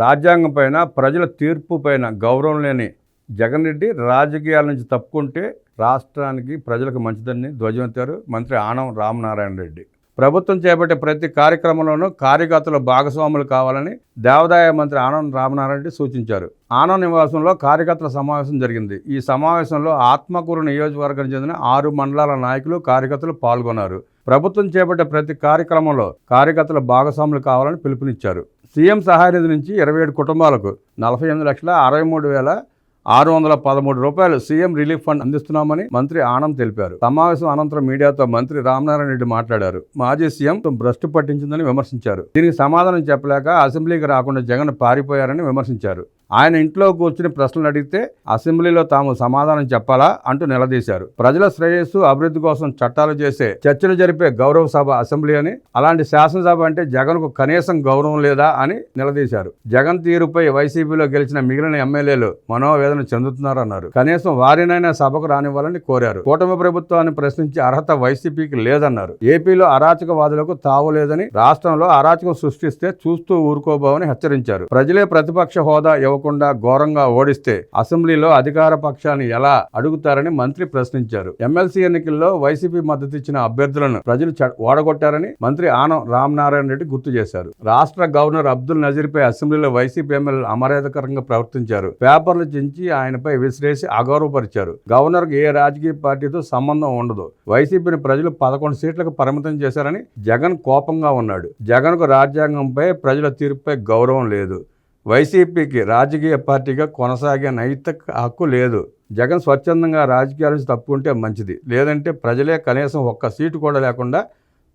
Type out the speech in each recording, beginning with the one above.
రాజ్యాంగం పైన ప్రజల తీర్పు పైన గౌరవం లేని జగన్ రెడ్డి రాజకీయాల నుంచి తప్పుకుంటే రాష్ట్రానికి ప్రజలకు మంచిదని ధ్వజమెత్తారు మంత్రి ఆనం రామనారాయణ రెడ్డి. ప్రభుత్వం చేపట్టే ప్రతి కార్యక్రమంలోనూ కార్యకర్తలు భాగస్వాములు కావాలని దేవాదాయ మంత్రి ఆనం రామనారాయణ రెడ్డి సూచించారు. ఆనం నివాసంలో కార్యకర్తల సమావేశం జరిగింది. ఈ సమావేశంలో ఆత్మకూరు నియోజకవర్గానికి చెందిన 6 మండలాల నాయకులు కార్యకర్తలు పాల్గొన్నారు. ప్రభుత్వం చేపట్టే ప్రతి కార్యక్రమంలో కార్యకర్తలు భాగస్వాములు కావాలని పిలుపునిచ్చారు. సీఎం సహాయ నిధి నుంచి 27 కుటుంబాలకు 48,63,613 రూపాయలు సీఎం రిలీఫ్ ఫండ్ అందిస్తున్నామని మంత్రి ఆనం తెలిపారు. సమావేశం అనంతరం మీడియాతో మంత్రి రామనారాయణ రెడ్డి మాట్లాడారు. మాజీ సీఎం భ్రష్టు పట్టించిందని విమర్శించారు. దీనికి సమాధానం చెప్పలేక అసెంబ్లీకి రాకుండా జగన్ పారిపోయారని విమర్శించారు. ఆయన ఇంట్లో కూర్చుని ప్రశ్నలు అడిగితే అసెంబ్లీలో తాము సమాధానం చెప్పాలా అంటూ నిలదీశారు. ప్రజల శ్రేయస్సు అభివృద్ధి కోసం చట్టాలు చేసే చర్చలు జరిపే గౌరవ సభ అసెంబ్లీ అని, అలాంటి శాసనసభ అంటే జగన్కు కనీసం గౌరవం లేదా అని నిలదీశారు. జగన్ తీరుపై వైసీపీలో గెలిచిన మిగిలిన ఎమ్మెల్యేలు మనోవేదన చెందుతున్నారన్నారు. కనీసం వారినైనా సభకు రానివ్వాలని కోరారు. కూటమి ప్రభుత్వాన్ని ప్రశ్నించే అర్హత వైసీపీకి లేదన్నారు. ఏపీలో అరాచకవాదులకు తావు లేదని, రాష్ట్రంలో అరాచకం సృష్టిస్తే చూస్తూ ఊరుకోబోవని హెచ్చరించారు. ప్రజలే ప్రతిపక్ష హోదా ఇవ్వకుండా ఘోరంగా ఓడిస్తే అసెంబ్లీలో అధికార పక్షాన్ని ఎలా అడుగుతారని మంత్రి ప్రశ్నించారు. ఎమ్మెల్సీ ఎన్నికల్లో వైసీపీ మద్దతు ఇచ్చిన అభ్యర్థులను ప్రజలు ఓడగొట్టారని మంత్రి ఆనం రామనారాయణ రెడ్డి గుర్తు చేశారు. రాష్ట్ర గవర్నర్ అబ్దుల్ నజీర్పై అసెంబ్లీలో వైసీపీ ఎమ్మెల్యేలు అమర్యాదకరంగా ప్రవర్తించారు. పేపర్లు చించి ఆయనపై విసిరేసి అగౌరవపరిచారు. గవర్నర్కు ఏ రాజకీయ పార్టీతో సంబంధం ఉండదు. వైసీపీని ప్రజలు 11 సీట్లకు పరిమితం చేశారని జగన్ కోపంగా ఉన్నాడు. జగన్కు రాజ్యాంగంపై ప్రజల తీర్పుపై గౌరవం లేదు. వైసీపీకి రాజకీయ పార్టీగా కొనసాగే నైతిక హక్కు లేదు. జగన్ స్వచ్ఛందంగా రాజకీయాల నుంచి తప్పుకుంటే మంచిది, లేదంటే ప్రజలే కనీసం ఒక్క సీటు కూడా లేకుండా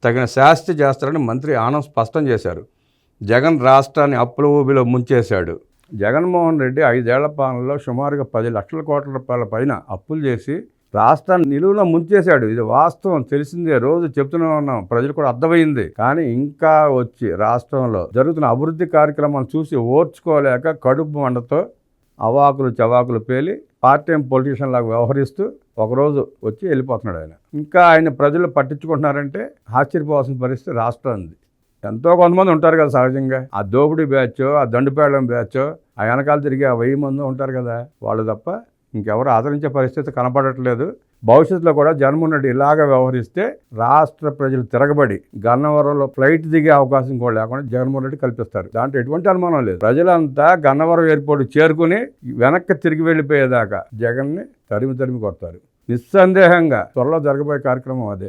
తగిన శాస్తి చేస్తారని మంత్రి ఆనం స్పష్టం చేశారు. జగన్ రాష్ట్రాన్ని అప్పుల ఊబిలో ముంచేశాడు. జగన్మోహన్ రెడ్డి 5 ఏళ్ల పాలనలో సుమారుగా 10 లక్షల కోట్ల రూపాయల పైన అప్పులు చేసి రాష్ట్రాన్ని నిలువులో ముంచేశాడు. ఇది వాస్తవం, తెలిసిందే, రోజు చెప్తూనే ఉన్నాం, ప్రజలు కూడా అర్థమైంది. కానీ ఇంకా వచ్చి రాష్ట్రంలో జరుగుతున్న అభివృద్ధి కార్యక్రమాలు చూసి ఓర్చుకోలేక కడుపు మంటతో అవాకులు చవాకులు పేలి పార్ట్ టైం పొలిటీషియన్ లాగా వ్యవహరిస్తూ ఒకరోజు వచ్చి వెళ్ళిపోతున్నాడు ఆయన. ఇంకా ఆయన ప్రజలు పట్టించుకుంటున్నారంటే ఆశ్చర్యపోవాల్సిన పరిస్థితి రాష్ట్రం ఉంది. ఎంతో కొంతమంది ఉంటారు కదా సహజంగా, ఆ దోపిడీ బ్యాచ్, ఆ దండుపేడడం బ్యాచ్, ఆ వెనకాల తిరిగి ఆ 1000 మంది ఉంటారు కదా, వాళ్ళు తప్ప ఇంకెవరు ఆదరించే పరిస్థితి కనపడట్లేదు. భవిష్యత్తులో కూడా జగన్మోహన్ రెడ్డి ఇలాగ వ్యవహరిస్తే రాష్ట్ర ప్రజలు తిరగబడి గన్నవరంలో ఫ్లైట్ దిగే అవకాశం కూడా లేకుండా జగన్మోహన్ రెడ్డి కల్పిస్తారు. దాంట్లో ఎటువంటి అనుమానం లేదు. ప్రజలంతా గన్నవరం ఎయిర్పోర్ట్ చేరుకుని వెనక్కి తిరిగి వెళ్ళిపోయేదాకా జగన్ని తరిమి కొడతారు. నిస్సందేహంగా త్వరలో జరగబోయే కార్యక్రమం అదే.